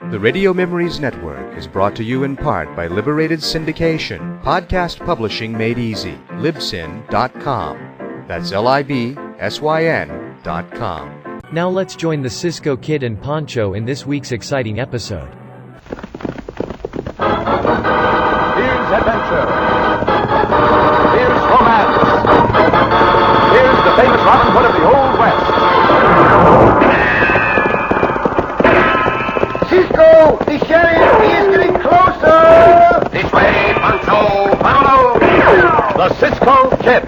The Radio Memories Network is brought to you in part by Liberated Syndication, podcast publishing made easy, libsyn.com. That's libsyn.com. Now let's join the Cisco Kid and Pancho in this week's exciting episode. Here's adventure. Here's romance. Here's the famous Robin Hood of the Old West. Cisco! The sheriff is getting closer! This way, Pancho! Follow! The Cisco Kid.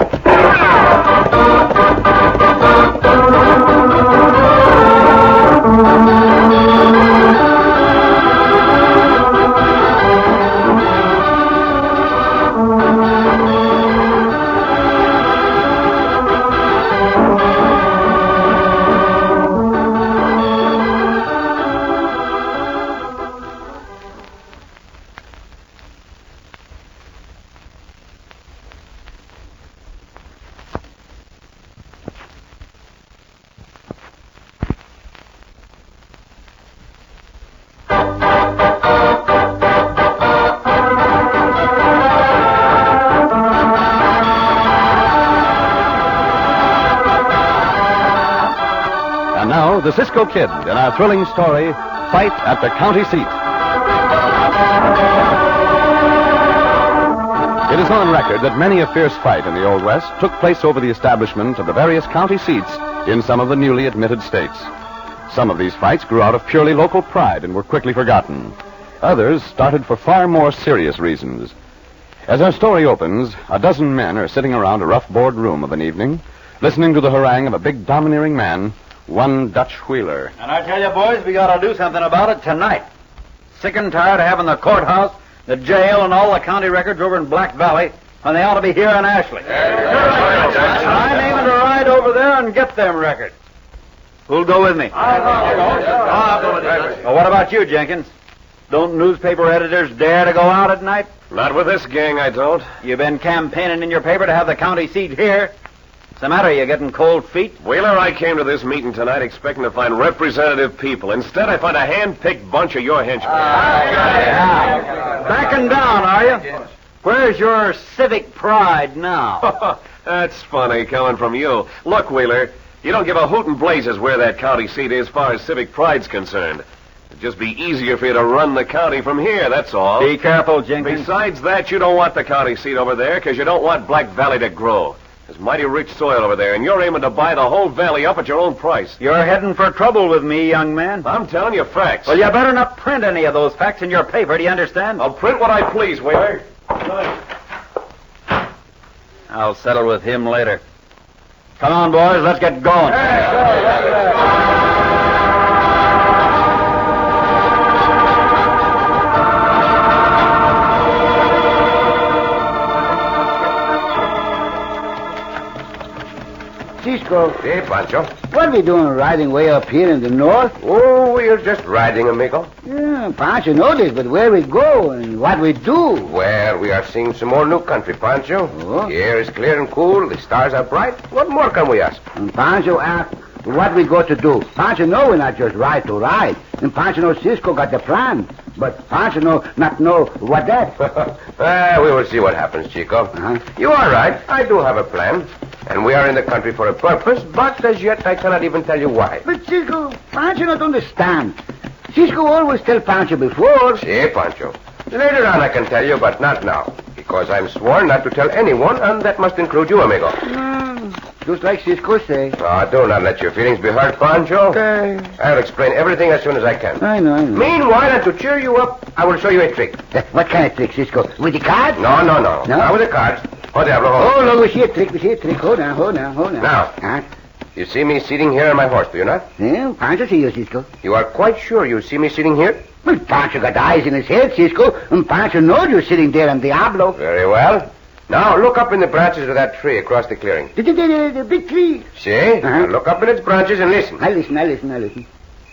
Now, the Cisco Kid in our thrilling story, Fight at the County Seat. It is on record that many a fierce fight in the Old West took place over the establishment of the various county seats in some of the newly admitted states. Some of these fights grew out of purely local pride and were quickly forgotten. Others started for far more serious reasons. As our story opens, a dozen men are sitting around a rough board room of an evening, listening to the harangue of a big domineering man, one Dutch Wheeler. And I tell you, boys, we got to do something about it tonight. Sick and tired of having the courthouse, the jail, and all the county records over in Black Valley when they ought to be here in Ashley. I'm aiming to ride over there and get them records. Who'll go with me? I'll go with you. Well, what about you, Jenkins? Don't newspaper editors dare to go out at night? Not with this gang, I don't. You've been campaigning in your paper to have the county seat here. What's the matter? You getting cold feet? Wheeler, I came to this meeting tonight expecting to find representative people. Instead, I find a hand-picked bunch of your henchmen. Backing down, are you? Where's your civic pride now? That's funny, coming from you. Look, Wheeler, you don't give a hoot and blazes where that county seat is as far as civic pride's concerned. It'd just be easier for you to run the county from here, that's all. Be careful, Jenkins. Besides that, you don't want the county seat over there because you don't want Black Valley to grow. There's mighty rich soil over there, and you're aiming to buy the whole valley up at your own price. You're heading for trouble with me, young man. I'm telling you facts. Well, you better not print any of those facts in your paper, do you understand? I'll print what I please, Wheeler. I'll settle with him later. Come on, boys, let's get going. Cisco, Hey, Pancho. what are we doing riding way up here in the north? Oh, we're just riding, amigo. Yeah, Pancho know this, but where we go and what we do? Well, we are seeing some more new country, Pancho. Oh. The air is clear and cool. The stars are bright. What more can we ask? And Pancho asked what we go to do. Pancho know we not just ride to ride. And Pancho know Cisco got the plan. But Pancho not know what that. We will see what happens, Chico. Uh-huh. You are right. I do have a plan. And we are in the country for a purpose, but as yet I cannot even tell you why. But Cisco, Pancho not understand. Cisco always tell Pancho before. See, Pancho. Later on I can tell you, but not now. Because I'm sworn not to tell anyone, and that must include you, amigo. Just like Cisco say. Do not let your feelings be hurt, Pancho. Okay. I'll explain everything as soon as I can. I know. Meanwhile, and to cheer you up, I will show you a trick. What kind of trick, Cisco? With the cards? No. No? Not with the cards. Oh, Diablo, Oh, hold. no, we see a trick. Hold on. Now. Huh? You see me sitting here on my horse, do you not? Yeah, Pancho see you, Cisco. You are quite sure you see me sitting here? Well, Pancho got eyes in his head, Cisco, and Pancho knows you're sitting there on Diablo. Very well. Now, look up in the branches of that tree across the clearing. The big tree. See? Uh-huh. Now look up in its branches and listen. I listen.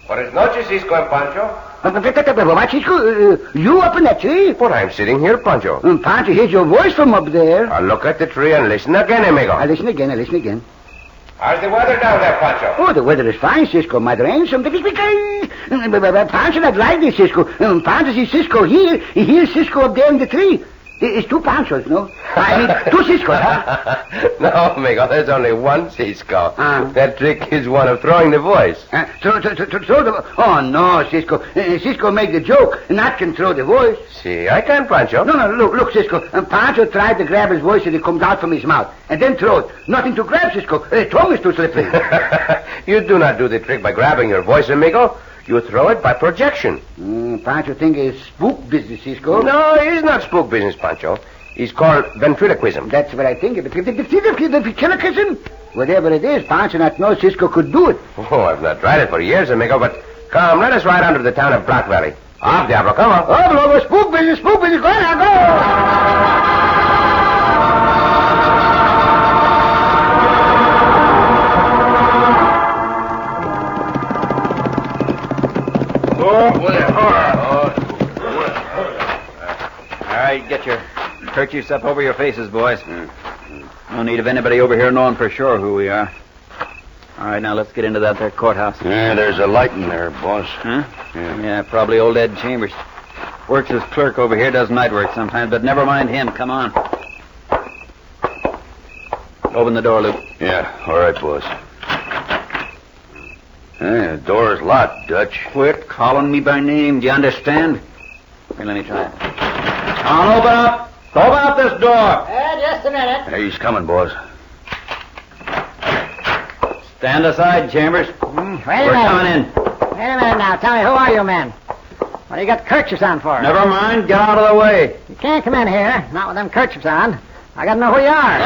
Buenas noches, Cisco and Pancho. What, Cisco? You up in that tree? But I'm sitting here, Pancho. And Pancho hears your voice from up there. Now look at the tree and listen again, amigo. I listen again. How's the weather down there, Pancho? Oh, the weather is fine, Cisco. Might rain something. Pancho not like this, Cisco. Pancho sees Cisco here. He hears Cisco up there in the tree. It's two Panchos, no? I mean, two Ciscos, huh? No, amigo, there's only one Cisco. That trick is one of throwing the voice. Throw the... Oh, no, Cisco. Cisco make the joke, not can throw the voice. See, I can, Pancho. No, look, Cisco. Pancho tried to grab his voice and it comes out from his mouth. And then throw it. Nothing to grab, Cisco. Tongue is too slippery. You do not do the trick by grabbing your voice, amigo. You throw it by projection. Pancho think it's spook business, Cisco. No, it is not spook business, Pancho. It's called ventriloquism. That's what I think. Ventriloquism? Whatever it is, Pancho not know Cisco could do it. Oh, I've not tried it for years, amigo, but come, let us ride on to the town of Black Valley. Off, Diablo, come on. Oh, spook business. Go now, go! All right, get your kerchiefs up over your faces, boys. No need of anybody over here knowing for sure who we are. All right, now let's get into that there courthouse. Yeah, there's a light in there, boss. Huh? Yeah, probably old Ed Chambers. Works as clerk over here, does night work sometimes, but never mind him. Come on. Open the door, Luke. Yeah, all right, boss. The door's locked, Dutch. Quit calling me by name. Do you understand? Here, let me try it. Come on, open up. Open up this door. Just a minute. Hey, he's coming, boss. Stand aside, Chambers. Wait a minute. We're coming in. Wait a minute now. Tell me, who are you men? What do you got kerchiefs on for? Never mind. Get out of the way. You can't come in here, not with them kerchiefs on. I gotta know who you are.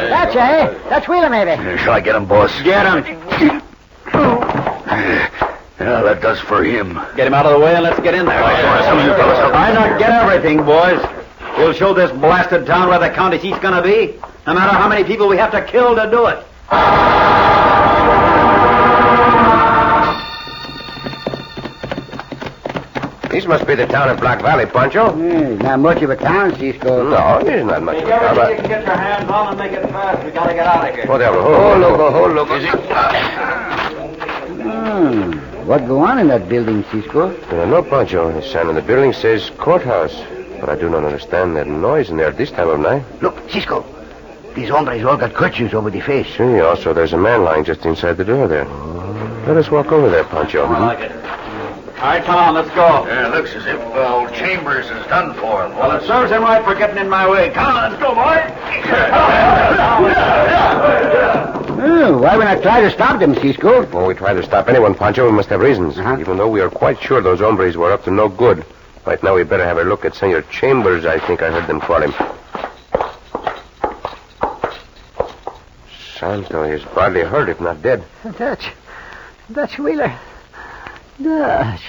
Dutch, eh? Dutch Wheeler, maybe. Shall I get him, boss? Get him. Yeah, that does for him. Get him out of the way and let's get in there. Why not get everything, boys? We'll show this blasted town where the county seat's gonna be, no matter how many people we have to kill to do it. This must be the town of Black Valley, Pancho. Not much of a town, Cisco. No, it is not much of a town. Everything you can get your hands on and make it fast. We gotta get out of here. Oh, Diablo. Look. Is it? What go on in that building, Cisco? No, Pancho. The sign on the building says courthouse. But I do not understand that noise in there at this time of night. Look, Cisco. These hombres all got kerchiefs over the face. See, also there's a man lying just inside the door there. Let us walk over there, Pancho. I like it. All right, come on, let's go. Yeah, looks as if old Chambers is done for. Well, it serves him right for getting in my way. Come on, let's go, boy. Why would I try to stop them, Cisco? When we try to stop anyone, Pancho, we must have reasons. Even though we are quite sure those hombres were up to no good. Right now, we better have a look at Senor Chambers. I think I heard them call him. Sounds though he's badly hurt, if not dead. Dutch Wheeler. Dutch.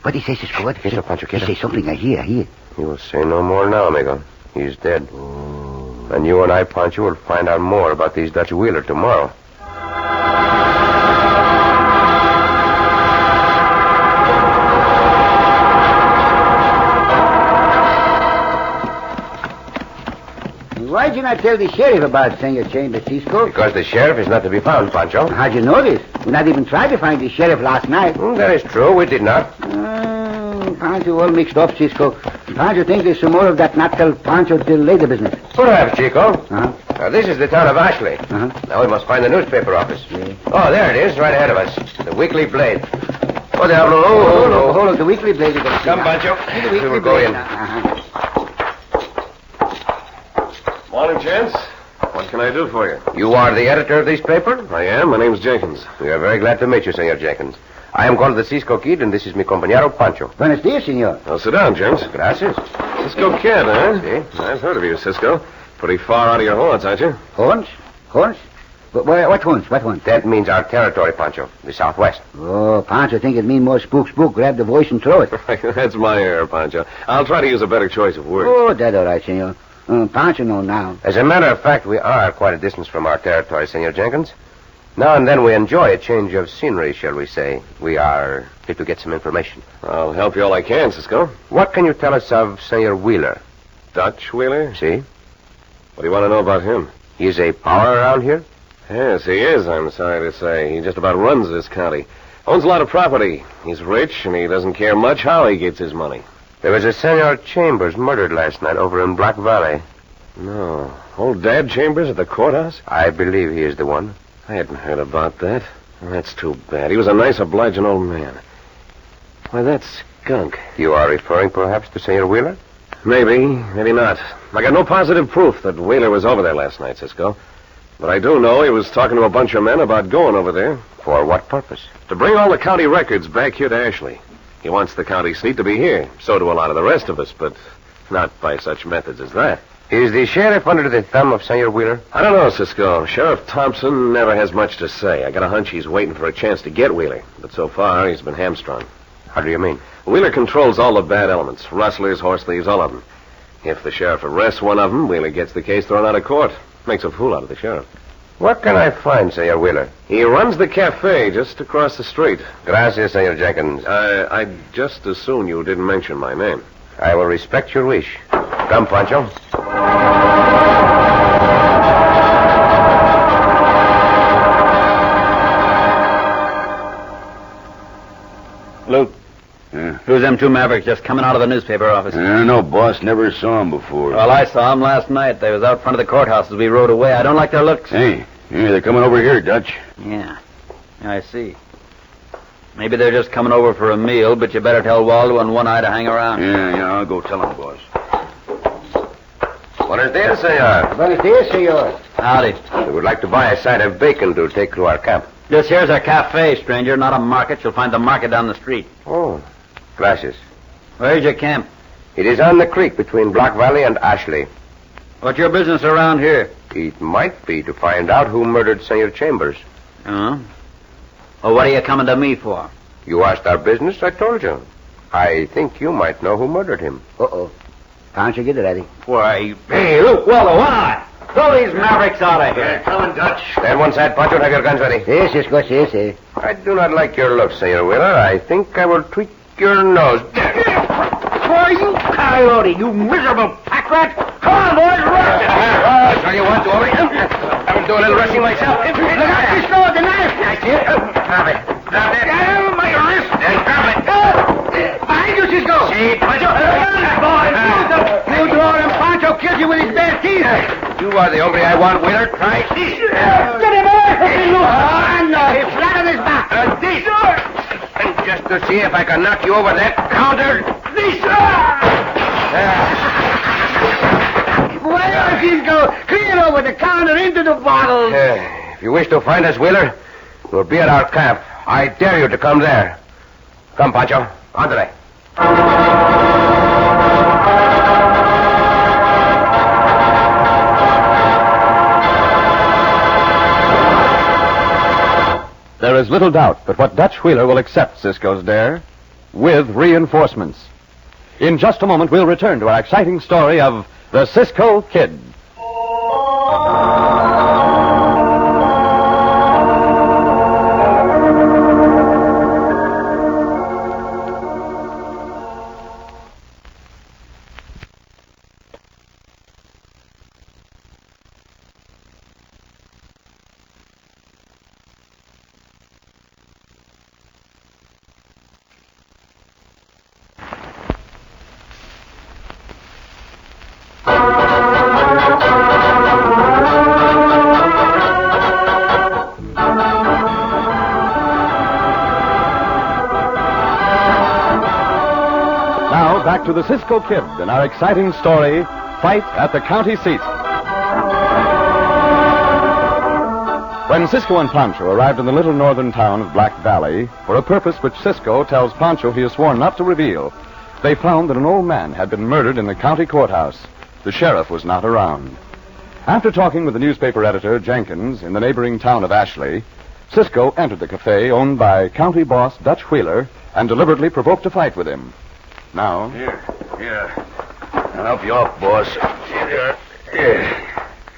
What he say, Cisco? What? Get up, Pancho, get He up. say something I hear. He will say no more now, amigo. He's dead. And you and I, Pancho, will find out more about these Dutch Wheeler tomorrow. Why'd you not tell the sheriff about Senor Chambers, Cisco? Because the sheriff is not to be found, Pancho. How'd you know this? We not even tried to find the sheriff last night. That is true. We did not. Pancho all mixed up, Cisco. Pancho thinks there's some more of that not tell Pancho till later business. Perhaps, Chico. Uh-huh. This is the town of Ashley. Now we must find the newspaper office. Oh, there it is, right ahead of us. The Weekly Blade. Oh, Diablo. Hold on. The Weekly Blade. Come, Pancho. The Weekly We will go Blade. in. Morning, gents. What can I do for you? You are the editor of this paper? I am. My name's Jenkins. We are very glad to meet you, Senor Jenkins. I am called the Cisco Kid, and this is mi compañero Pancho. Buenos dias, senor. Now, sit down, gents. Gracias. Cisco Kid, huh? Si. I've heard of you, Cisco. Pretty far out of your haunts, aren't you? Horns? What horns? What horns? That means our territory, Pancho. The Southwest. Oh, Pancho think it mean more spook. Grab the voice and throw it. That's my error, Pancho. I'll try to use a better choice of words. Oh, that's all right, senor. Pancho know now. As a matter of fact, we are quite a distance from our territory, Senor Jenkins. Now and then we enjoy a change of scenery, shall we say. We are here to get some information. I'll help you all I can, Cisco. What can you tell us of Senor Wheeler? Dutch Wheeler? See? What do you want to know about him? He is a power around here? Yes, he is, I'm sorry to say. He just about runs this county. Owns a lot of property. He's rich, and he doesn't care much how he gets his money. There was a Senor Chambers murdered last night over in Black Valley. No. Old Dad Chambers at the courthouse? I believe he is the one. I hadn't heard about that. Well, that's too bad. He was a nice, obliging old man. Why, that skunk. You are referring perhaps to Senor Wheeler? Maybe, maybe not. I got no positive proof that Wheeler was over there last night, Cisco. But I do know he was talking to a bunch of men about going over there. For what purpose? To bring all the county records back here to Ashley. He wants the county seat to be here. So do a lot of the rest of us, but not by such methods as that. Is the sheriff under the thumb of Senor Wheeler? I don't know, Cisco. Sheriff Thompson never has much to say. I got a hunch he's waiting for a chance to get Wheeler. But so far, he's been hamstrung. How do you mean? Wheeler controls all the bad elements. Rustlers, horse thieves, all of them. If the sheriff arrests one of them, Wheeler gets the case thrown out of court. Makes a fool out of the sheriff. What can I find, Senor Wheeler? He runs the cafe just across the street. Gracias, Senor Jenkins. I'd just as soon you didn't mention my name. I will respect your wish. Come, Pancho. Luke. Who's them two mavericks just coming out of the newspaper office? I don't know, boss. Never saw them before. Well, I saw them last night. They was out front of the courthouse as we rode away. I don't like their looks. Hey, they're coming over here, Dutch. Yeah, I see. Maybe they're just coming over for a meal, but you better tell Waldo and One Eye to hang around. Yeah, I'll go tell them, boss. Buenos dias, senor. Buenos dias, senor. Howdy. We would like to buy a side of bacon to take to our camp. This here's a cafe, stranger, not a market. You'll find the market down the street. Oh, gracias. Where's your camp? It is on the creek between Black Valley and Ashley. What's your business around here? It might be to find out who murdered Senor Chambers. Huh? Well, what are you coming to me for? You asked our business, I told you. I think you might know who murdered him. Uh-oh. Pancho, get ready. Why, hey, Luke, Waldo, One Eye. Throw these mavericks out of here. Coming, Dutch. Stand one side, Pancho. Have your guns ready. Si, Cisco, si. I do not like your looks, Senor Wheeler. I think I will tweak your nose. Why, you coyote, you miserable pack rat. Come on, boys, rush. Tell you what, Dory. I will do a little rushing myself. Look out, Cisco, with the knife. That's it. Grab it. Grab it. Oh, my wrist. Grab it. Behind you, Cisco. See, Pancho. You draw him, Pancho kills you with his bare teeth. You are the hombre I want, Wheeler. Try. Get him away from me, Luke. Oh, no, he's flat on his back. And just to see if I can knock you over that counter. Well, Cisco, clear over the counter into the bottle. If you wish to find us, Wheeler, we'll be at our camp. I dare you to come there. Come, Pancho. Andre. There is little doubt but what Dutch Wheeler will accept Cisco's dare with reinforcements. In just a moment, we'll return to our exciting story of the Cisco Kid. Back to the Cisco Kid and our exciting story, Fight at the County Seat. When Cisco and Pancho arrived in the little northern town of Black Valley, for a purpose which Cisco tells Pancho he has sworn not to reveal, they found that an old man had been murdered in the county courthouse. The sheriff was not around. After talking with the newspaper editor, Jenkins, in the neighboring town of Ashley, Cisco entered the cafe owned by county boss Dutch Wheeler and deliberately provoked a fight with him. Now... Here. I'll help you off, boss.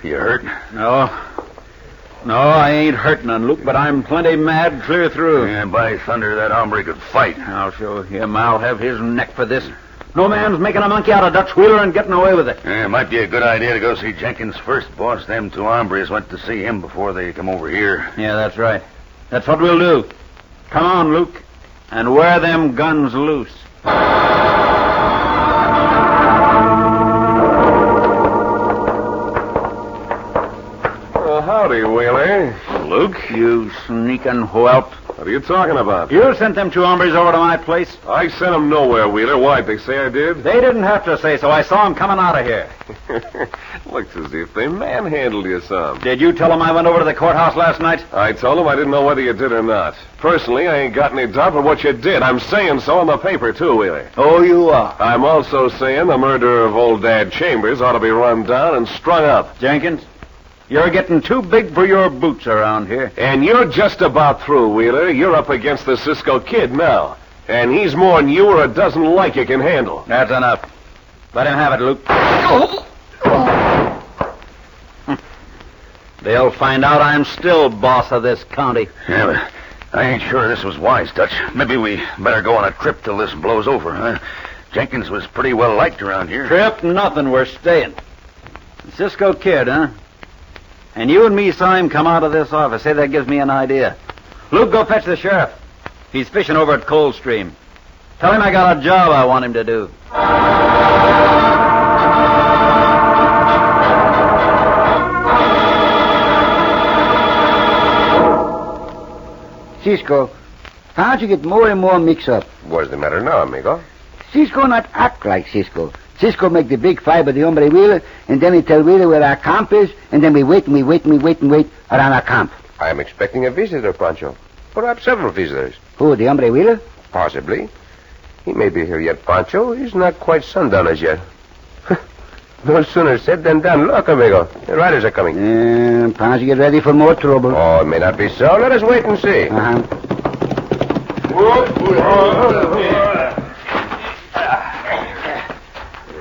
You hurt? No, I ain't hurt none, Luke, but I'm plenty mad clear through. Yeah, by thunder, that hombre could fight. I'll show him. I'll have his neck for this. No man's making a monkey out of Dutch Wheeler and getting away with it. Yeah, it might be a good idea to go see Jenkins first, boss. Them two hombres went to see him before they come over here. Yeah, that's right. That's what we'll do. Come on, Luke, and wear them guns loose. Howdy, Wheeler. Luke, you sneaking whelp. What are you talking about? You sent them two hombres over to my place? I sent them nowhere, Wheeler. Why'd they say I did? They didn't have to say so. I saw them coming out of here. Looks as if they manhandled you some. Did you tell them I went over to the courthouse last night? I told them I didn't know whether you did or not. Personally, I ain't got any doubt but what you did. I'm saying so in the paper, too, Wheeler. Oh, you are? I'm also saying the murder of old Dad Chambers ought to be run down and strung up. Jenkins, you're getting too big for your boots around here. And you're just about through, Wheeler. You're up against the Cisco Kid now. And he's more than you or a dozen like you can handle. That's enough. Let him have it, Luke. They'll find out I'm still boss of this county. Yeah, but I ain't sure this was wise, Dutch. Maybe we better go on a trip till this blows over, huh? Jenkins was pretty well liked around here. Trip nothing. We're staying. Cisco Kid, huh? And you and me saw him come out of this office. Say, that gives me an idea. Luke, go fetch the sheriff. He's fishing over at Coldstream. Tell him I got a job I want him to do. Cisco, how'd you get more and more mixed up? What's the matter now, amigo? Cisco not act like Cisco. Cisco make the big fight with the hombre Wheeler, and then he tell Wheeler where our camp is, and then we wait around our camp. I am expecting a visitor, Pancho. Perhaps several visitors. Who, the hombre Wheeler? Possibly. He may be here yet, Pancho. He's not quite sundown as yet. No sooner said than done. Look, amigo. The riders are coming. Pancho, get ready for more trouble. Oh, it may not be so. Let us wait and see.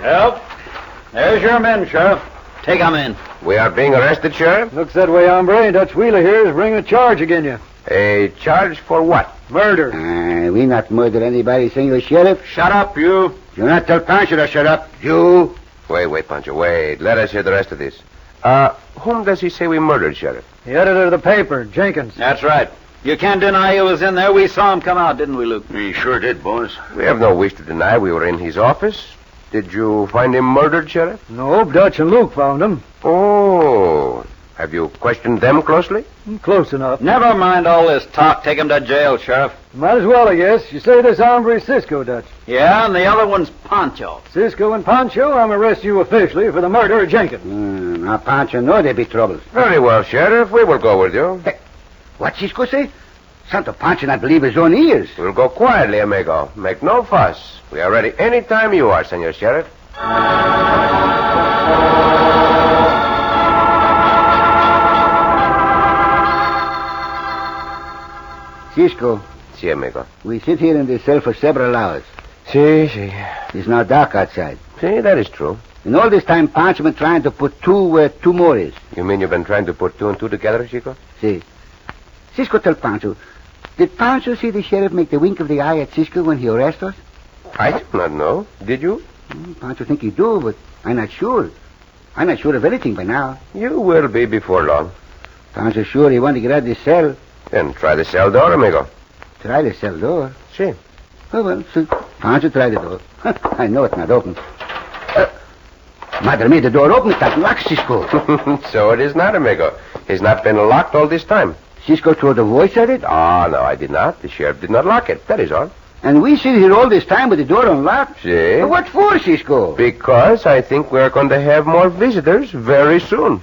Help. There's your men, Sheriff. Take 'em in. We are being arrested, Sheriff? Looks that way, hombre. Dutch Wheeler here is bringing a charge against you. A charge for what? Murder. We not murder anybody, Senor Sheriff. Shut up, you. Do not tell Pancho to shut up. You. Wait, Pancho, wait. Let us hear the rest of this. Whom does he say we murdered, Sheriff? The editor of the paper, Jenkins. That's right. You can't deny he was in there. We saw him come out, didn't we, Luke? We sure did, boss. We have no wish to deny we were in his office. Did you find him murdered, Sheriff? No, Dutch and Luke found him. Oh. Have you questioned them closely? Close enough. Never mind all this talk. Take him to jail, Sheriff. Might as well, I guess. You say this hombre is Cisco, Dutch. Yeah, and the other one's Pancho. Cisco and Pancho, I'm arresting you officially for the murder of Jenkins. Now, Pancho know there be trouble. Very well, Sheriff. We will go with you. Hey, what Cisco say? Santo Pancho not believe his own ears. We'll go quietly, amigo. Make no fuss. We are ready any time you are, Senor Sheriff. Cisco, Si, amigo. we sit here in this cell for several hours. Si. It's now dark outside. Si, that is true. And all this time, Pancho been trying to put two where two more is. You mean you've been trying to put two and two together, Chico? See. Cisco tell Pancho, did Pancho see the sheriff make the wink of the eye at Cisco when he arrested us? I do not know. Did you? Pancho think he do, but I'm not sure. I'm not sure of anything by now. You will be before long. Pancho sure he want to get out of this cell. Then try the cell door, amigo. Try the cell door. Si. Oh, well, so Pancho try the door. I know it's not open. Madre mia, the door open. It's not locked, Cisco. So it is not, amigo. It's not been locked all this time. Cisco threw the voice at it? Oh, no, I did not. The sheriff did not lock it. That is all. And we sit here all this time with the door unlocked? Si. But what for, Cisco? Because I think we're going to have more visitors very soon.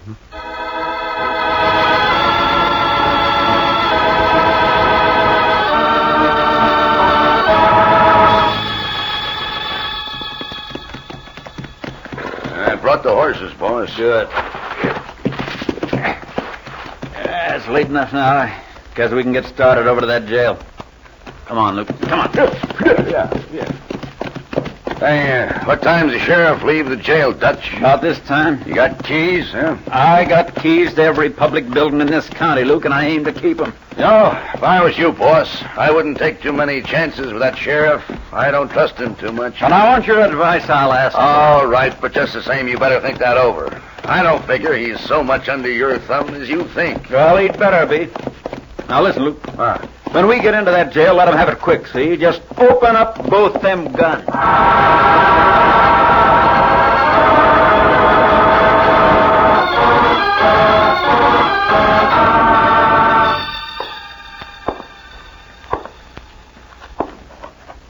I brought the horses, boss. Good. It's late enough now. I guess we can get started over to that jail. Come on, Luke. Come on. Yeah. Hey, what time does the sheriff leave the jail, Dutch? About this time. You got keys, huh? I got keys to every public building in this county, Luke, and I aim to keep them. No, if I was you, boss, I wouldn't take too many chances with that sheriff. I don't trust him too much. And I want your advice, I'll ask. All right, but just the same, you better think that over. I don't figure he's so much under your thumb as you think. Well, he'd better be. Now, listen, Luke. When we get into that jail, let him have it quick, see? Just open up both them guns.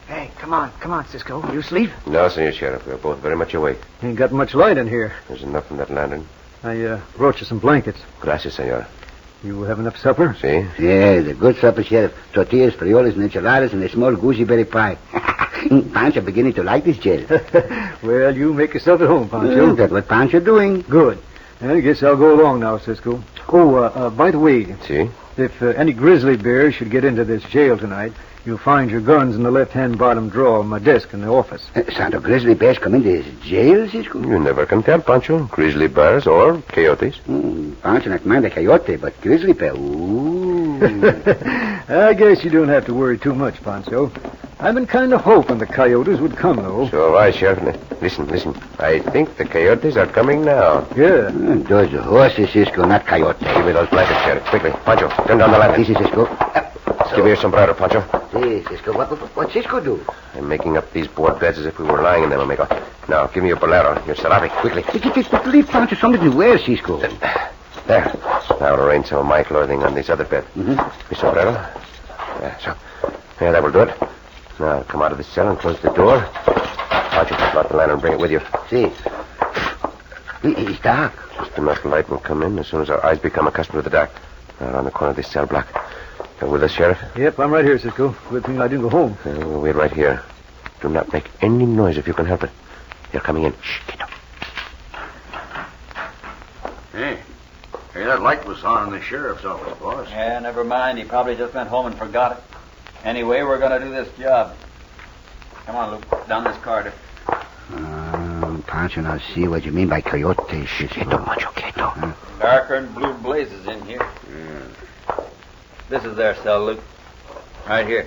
Hey, come on, Cisco. You asleep? No, Senor Sheriff. We're both very much awake. Ain't got much light in here. There's enough in that lantern. I brought you some blankets. Gracias, senor. You have enough supper? See? Yeah, the good supper, Sheriff. Tortillas, frioles, and enchiladas, and a small gooseberry pie. Pancho beginning to like this jail. Well, you make yourself at home, Pancho. That's what Pancho doing. Good. I guess I'll go along now, Cisco. Oh, by the way, See? if any grizzly bears should get into this jail tonight, you'll find your guns in the left-hand bottom drawer of my desk in the office. Santo grizzly bears come into this jail, Cisco? You never can tell, Pancho. Grizzly bears or coyotes. Pancho not mind a coyote, but grizzly bear, ooh. I guess you don't have to worry too much, Pancho. I've been kind of hoping the coyotes would come, though. So have I, Sheriff. Listen. I think the coyotes are coming now. Yeah. Those are horses, Cisco, not coyotes. Give me those blankets, Sheriff. Quickly. Pancho, turn down the lantern. This is Cisco. Give me your sombrero, Pancho. Hey, Cisco, what Cisco do? I'm making up these board beds as if we were lying in them, amigo. Now, give me your bolero, your serape, quickly. Leave Pancho something to wear, Cisco. There. Now I'll arrange some of my clothing on this other bed. Mi sombrero. Yeah, so. Yeah, that will do it. Now, come out of the cell and close the door. Pancho, put out the lantern and bring it with you. See. It's dark. Just enough light will come in as soon as our eyes become accustomed to the dark. Now, around the corner of this cell block. You're with us, Sheriff? Yep, I'm right here, Cisco. Good thing I didn't go home. We'll wait right here. Do not make any noise if you can help it. They're coming in. Shh, get up. Hey, that light was on in the sheriff's office, boss. Yeah, never mind. He probably just went home and forgot it. Anyway, we're going to do this job. Come on, Luke. Down this corridor. Pancho, now see what you mean by coyote, Cisco. Quieto, Pancho, quieto. Darker than blue blazes in here. This is their cell, Luke. Right here.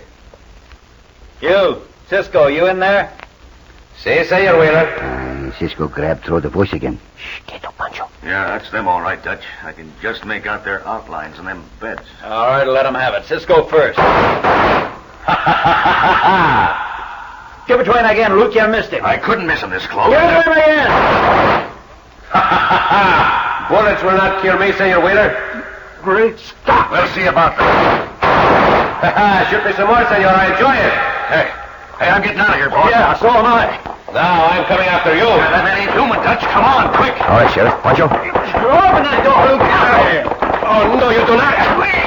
You, Cisco, you in there? Si, Senor Wheeler. Cisco grabbed through the bush again. Shh, quieto, Pancho. Yeah, that's them all right, Dutch. I can just make out their outlines in them beds. All right, let them have it. Cisco first. Give it to him again, Luke. You missed it. I couldn't miss him this close. Give it to him again. Bullets will not kill me, Senor Wheeler. Great Scott! We'll see about that. Shoot me some more, Senor. I enjoy it. Hey, I'm getting out of here, boss. Yeah, so am I. Now I'm coming after you. That ain't human, Dutch. Come on, quick. All right, Sheriff. Pancho. Open that door, Luke. Get out of here. Oh, no, you do not.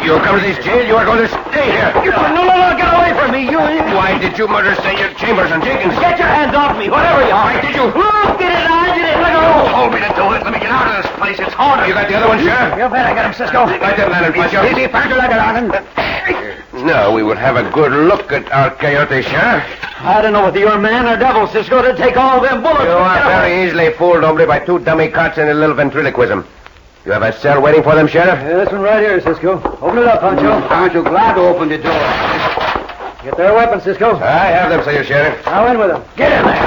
You come to this jail, you are going to stay here. No, get away from me. Why did you murder Senor Chambers and Jenkins? Get your hands off me, whatever you are. Why did you? Luke, get it out. Let go. Hold me to do it. Let me get out of this place. It's haunted. You got the other one, Sheriff? You bet I got him, Cisco. Light that lantern, Pancho. Now we will have a good look at our coyote, Sheriff. I don't know whether you're man or devil, Cisco, to take all them bullets. You are very easily fooled, hombre, by two dummy cots and a little ventriloquism. You have a cell waiting for them, Sheriff? Yeah, this one right here, Cisco. Open it up, Pancho. Pancho glad to open the door. Get their weapons, Cisco. I have them, Senor Sheriff. Now in with them. Get in there.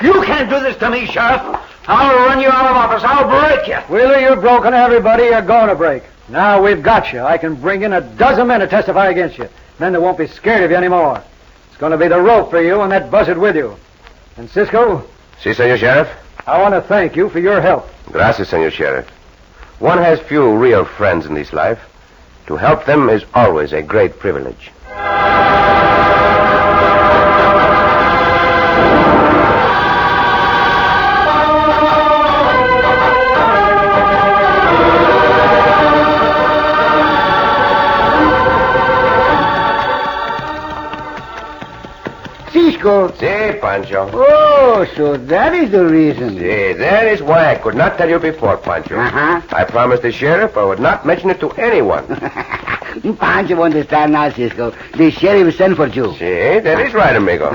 You can't do this to me, Sheriff. I'll run you out of office. I'll break you. Wheeler, you're broken everybody you're going to break. Now we've got you. I can bring in a dozen men to testify against you. Men that won't be scared of you anymore. It's going to be the rope for you and that buzzard with you. And Cisco? Si, Senor Sheriff. I want to thank you for your help. Gracias, Senor Sheriff. One has few real friends in this life. To help them is always a great privilege. Cisco. Si, Pancho. Oh, so that is the reason. Si, that is why I could not tell you before, Pancho. I promised the sheriff I would not mention it to anyone. Pancho understand now, Cisco. The sheriff sent for you. Si, that is right, amigo.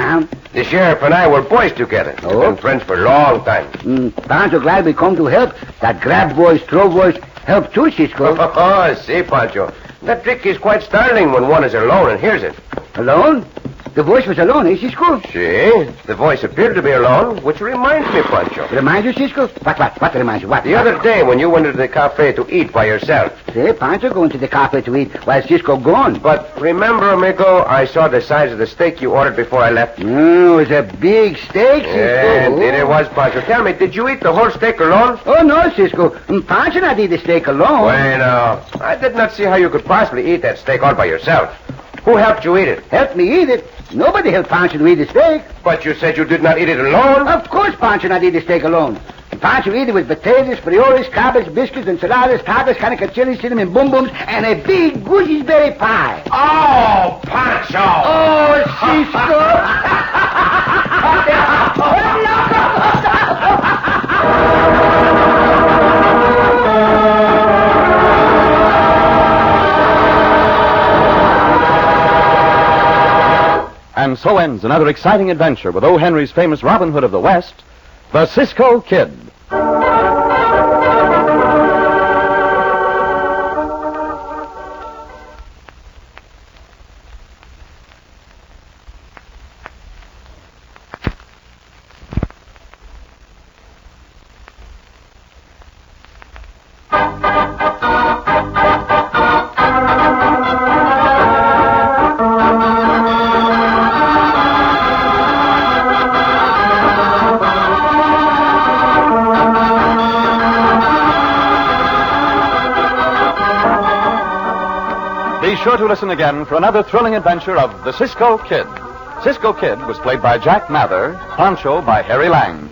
The sheriff and I were boys together. We've been friends for a long time. Pancho glad we come to help. That grab boys, throw boys, help too, Cisco. Oh, si, Pancho. That trick is quite startling when one is alone and hears it. Alone? The voice was alone, eh, Cisco? See? The voice appeared to be alone, which reminds me, Pancho. Reminds you, Cisco? What reminds you? What? The other day when you went into the cafe to eat by yourself. Say, Pancho going to the cafe to eat while Cisco gone. But remember, amigo, I saw the size of the steak you ordered before I left. It was a big steak, Cisco. Indeed it was, Pancho. Tell me, did you eat the whole steak alone? Oh, no, Cisco. Pancho not eat the steak alone. Bueno, I did not see how you could possibly eat that steak all by yourself. Who helped you eat it? Helped me eat it. Nobody helped Pancho to eat the steak. But you said you did not eat it alone? Of course Pancho not eat the steak alone. Pancho eat it with potatoes, frijoles, cabbage, biscuits, enchiladas, tapas, chili, cinnamon, boom booms, and a big gooseberry pie. Oh, Pancho! Oh, Cisco! And so ends another exciting adventure with O. Henry's famous Robin Hood of the West, the Cisco Kid. Be sure to listen again for another thrilling adventure of the Cisco Kid. Cisco Kid was played by Jack Mather, Pancho by Harry Lang.